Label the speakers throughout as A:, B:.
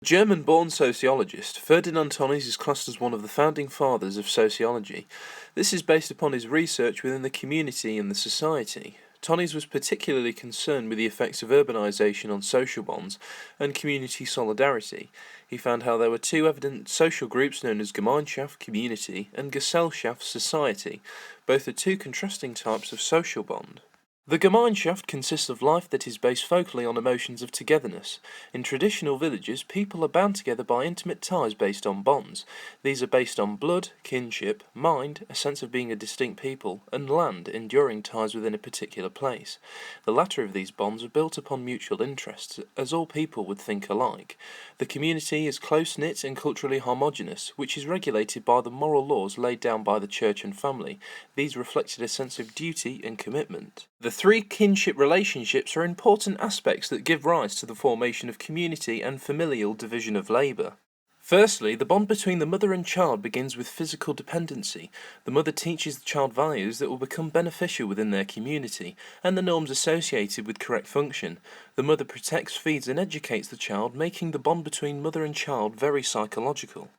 A: German-born sociologist, Ferdinand Tonnies is classed as one of the founding fathers of sociology. This is based upon his research within the community and the society. Tonnies was particularly concerned with the effects of urbanisation on social bonds and community solidarity. He found how there were two evident social groups known as Gemeinschaft, community, and Gesellschaft, society. Both are two contrasting types of social bond. The Gemeinschaft consists of life that is based focally on emotions of togetherness. In traditional villages, people are bound together by intimate ties based on bonds. These are based on blood, kinship, mind, a sense of being a distinct people, and land, enduring ties within a particular place. The latter of these bonds are built upon mutual interests, as all people would think alike. The community is close-knit and culturally homogeneous, which is regulated by the moral laws laid down by the church and family. These reflected a sense of duty and commitment. The three kinship relationships are important aspects that give rise to the formation of community and familial division of labour. Firstly, the bond between the mother and child begins with physical dependency. The mother teaches the child values that will become beneficial within their community, and the norms associated with correct function. The mother protects, feeds and educates the child, making the bond between mother and child very psychological.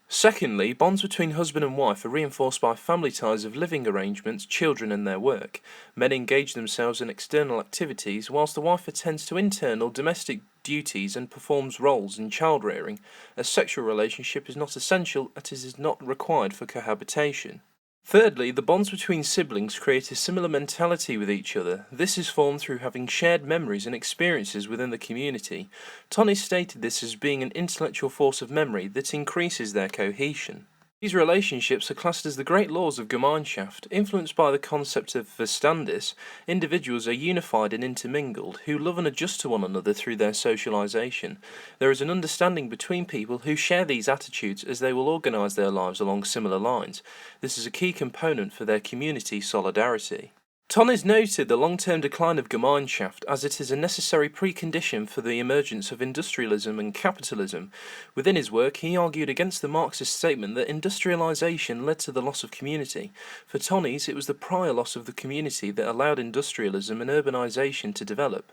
A: Secondly, bonds between husband and wife are reinforced by family ties of living arrangements, children and their work. Men engage themselves in external activities, whilst the wife attends to internal domestic duties and performs roles in child rearing. A sexual relationship is not essential as it is not required for cohabitation. Thirdly, the bonds between siblings create a similar mentality with each other. This is formed through having shared memories and experiences within the community. Tonnies stated this as being an intellectual force of memory that increases their cohesion. These relationships are classed as the great laws of Gemeinschaft. Influenced by the concept of Verstandis, individuals are unified and intermingled, who love and adjust to one another through their socialization. There is an understanding between people who share these attitudes as they will organize their lives along similar lines. This is a key component for their community solidarity. Tonnies noted the long-term decline of Gemeinschaft as it is a necessary precondition for the emergence of industrialism and capitalism. Within his work, he argued against the Marxist statement that industrialization led to the loss of community. For Tonnies, it was the prior loss of the community that allowed industrialism and urbanization to develop.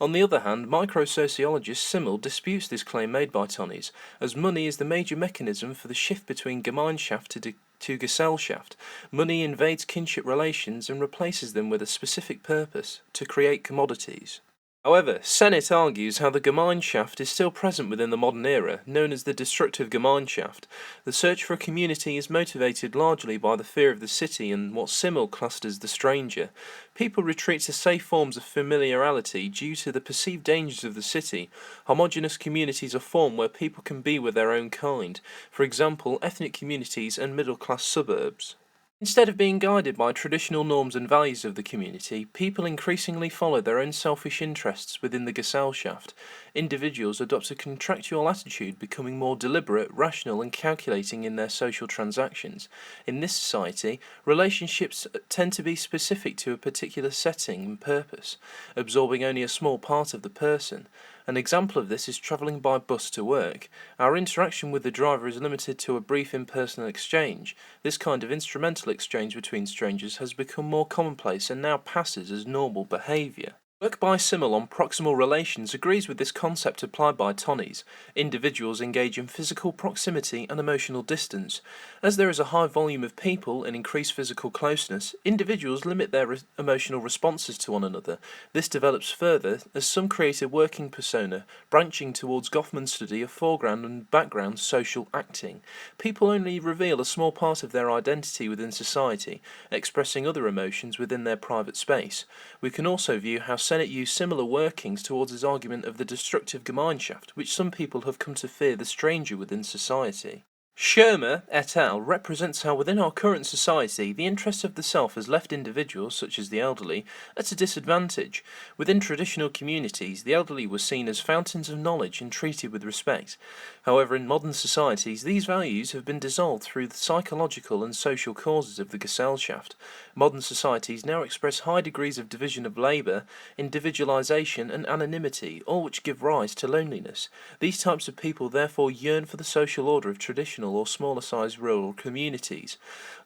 A: On the other hand, micro-sociologist Simmel disputes this claim made by Tonnies, as money is the major mechanism for the shift between Gemeinschaft to Gesellschaft. Money invades kinship relations and replaces them with a specific purpose, to create commodities. However, Sennett argues how the Gemeinschaft is still present within the modern era, known as the destructive Gemeinschaft. The search for a community is motivated largely by the fear of the city and what Simmel classed as the stranger. People retreat to safe forms of familiarity due to the perceived dangers of the city. Homogeneous communities are formed where people can be with their own kind, for example, ethnic communities and middle-class suburbs. Instead of being guided by traditional norms and values of the community, people increasingly follow their own selfish interests within the Gesellschaft. Individuals adopt a contractual attitude, becoming more deliberate, rational and calculating in their social transactions. In this society, relationships tend to be specific to a particular setting and purpose, absorbing only a small part of the person. An example of this is travelling by bus to work. Our interaction with the driver is limited to a brief impersonal exchange. This kind of instrumental exchange between strangers has become more commonplace and now passes as normal behaviour. Work by Simmel on proximal relations agrees with this concept applied by Tonnies. Individuals engage in physical proximity and emotional distance. As there is a high volume of people and increased physical closeness, individuals limit their emotional responses to one another. This develops further as some create a working persona, branching towards Goffman's study of foreground and background social acting. People only reveal a small part of their identity within society, expressing other emotions within their private space. We can also view how Sennett used similar workings towards his argument of the destructive Gemeinschaft, which some people have come to fear the stranger within society. Schirmer et al. Represents how within our current society the interest of the self has left individuals, such as the elderly, at a disadvantage. Within traditional communities, the elderly were seen as fountains of knowledge and treated with respect. However, in modern societies, these values have been dissolved through the psychological and social causes of the Gesellschaft. Modern societies now express high degrees of division of labour, individualisation and anonymity, all which give rise to loneliness. These types of people therefore yearn for the social order of traditional traditional or smaller-sized rural communities.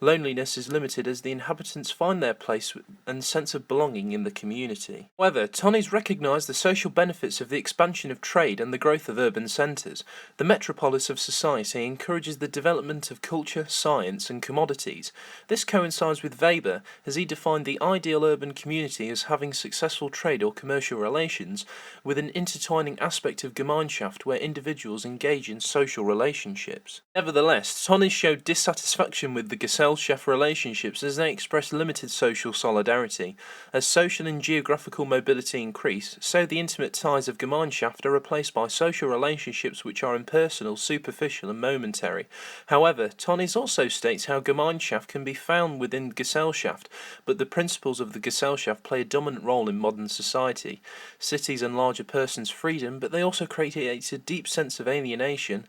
A: Loneliness is limited as the inhabitants find their place and sense of belonging in the community. However, Tonnies recognised the social benefits of the expansion of trade and the growth of urban centres. The metropolis of society encourages the development of culture, science and commodities. This coincides with Weber, as he defined the ideal urban community as having successful trade or commercial relations, with an intertwining aspect of Gemeinschaft where individuals engage in social relationships. Nevertheless, Tonnies showed dissatisfaction with the Gesellschaft relationships as they express limited social solidarity. As social and geographical mobility increase, so the intimate ties of Gemeinschaft are replaced by social relationships which are impersonal, superficial and momentary. However, Tonnies also states how Gemeinschaft can be found within Gesellschaft, but the principles of the Gesellschaft play a dominant role in modern society. Cities enlarge a person's freedom, but they also create a deep sense of alienation.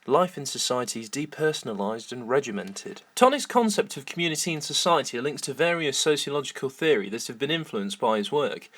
A: Life in society is depersonalised and regimented. Tonnies' concept of community and society are links to various sociological theory that have been influenced by his work.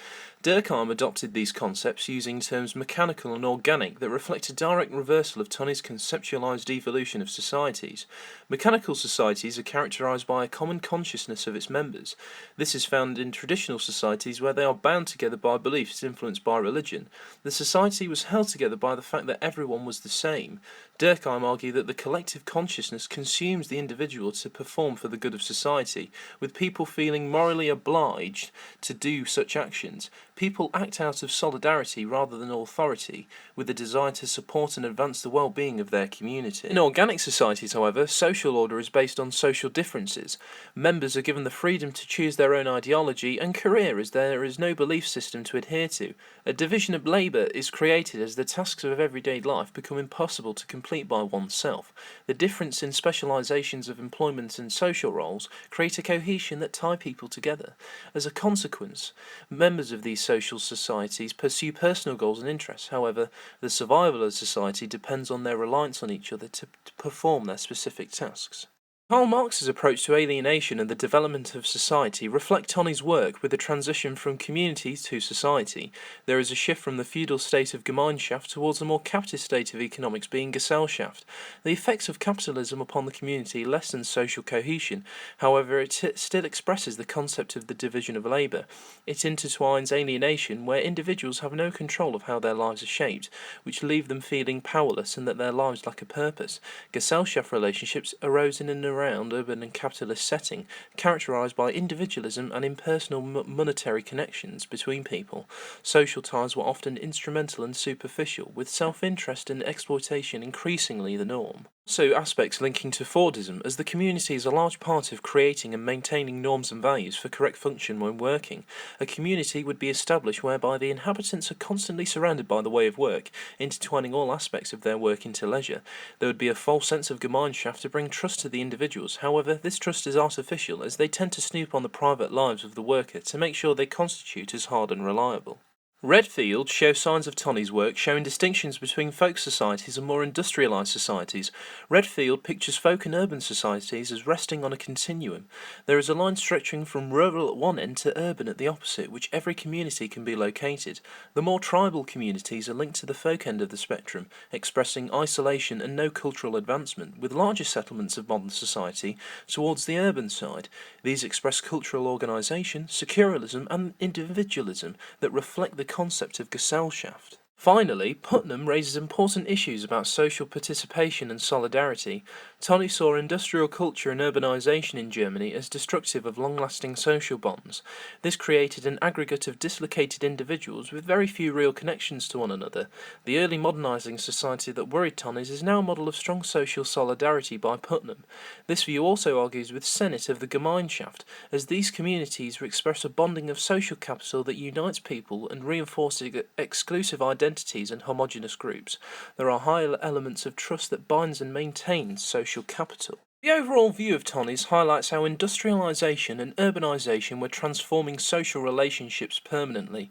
A: Durkheim adopted these concepts using terms mechanical and organic that reflect a direct reversal of Tonnies' conceptualised evolution of societies. Mechanical societies are characterised by a common consciousness of its members. This is found in traditional societies where they are bound together by beliefs influenced by religion. The society was held together by the fact that everyone was the same. Durkheim argued that the collective consciousness consumes the individual to perform for the good of society, with people feeling morally obliged to do such actions. People act out of solidarity rather than authority, with a desire to support and advance the well-being of their community. In organic societies, however, social order is based on social differences. Members are given the freedom to choose their own ideology and career as there is no belief system to adhere to. A division of labour is created as the tasks of everyday life become impossible to complete by oneself. The difference in specialisations of employment and social roles create a cohesion that tie people together. As a consequence, members of these social societies pursue personal goals and interests. However, the survival of society depends on their reliance on each other to perform their specific tasks. Karl Marx's approach to alienation and the development of society reflect Tonnies' work with the transition from community to society. There is a shift from the feudal state of Gemeinschaft towards a more capitalist state of economics being Gesellschaft. The effects of capitalism upon the community lessen social cohesion. However, it still expresses the concept of the division of labour. It intertwines alienation, where individuals have no control of how their lives are shaped, which leave them feeling powerless and that their lives lack a purpose. Gesellschaft relationships arose in and around urban and capitalist setting, characterised by individualism and impersonal monetary connections between people. Social ties were often instrumental and superficial, with self-interest and exploitation increasingly the norm. Also aspects linking to Fordism, as the community is a large part of creating and maintaining norms and values for correct function when working. A community would be established whereby the inhabitants are constantly surrounded by the way of work, intertwining all aspects of their work into leisure. There would be a false sense of Gemeinschaft to bring trust to the individuals. However, this trust is artificial, as they tend to snoop on the private lives of the worker to make sure they constitute as hard and reliable. Redfield shows signs of Tonnies' work showing distinctions between folk societies and more industrialised societies. Redfield pictures folk and urban societies as resting on a continuum. There is a line stretching from rural at one end to urban at the opposite, which every community can be located. The more tribal communities are linked to the folk end of the spectrum, expressing isolation and no cultural advancement, with larger settlements of modern society towards the urban side. These express cultural organisation, securalism and individualism that reflect the concept of Gesellschaft. Finally, Putnam raises important issues about social participation and solidarity. Tonnies saw industrial culture and urbanisation in Germany as destructive of long-lasting social bonds. This created an aggregate of dislocated individuals with very few real connections to one another. The early modernising society that worried Tonnies is now a model of strong social solidarity by Putnam. This view also argues with Sennett of the Gemeinschaft, as these communities express a bonding of social capital that unites people and reinforces exclusive identities and homogeneous groups. There are high elements of trust that binds and maintains social capital. The overall view of Tonnies highlights how industrialisation and urbanisation were transforming social relationships permanently.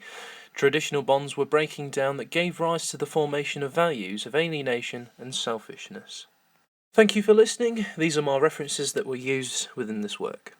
A: Traditional bonds were breaking down that gave rise to the formation of values of alienation and selfishness. Thank you for listening. These are my references that were used within this work.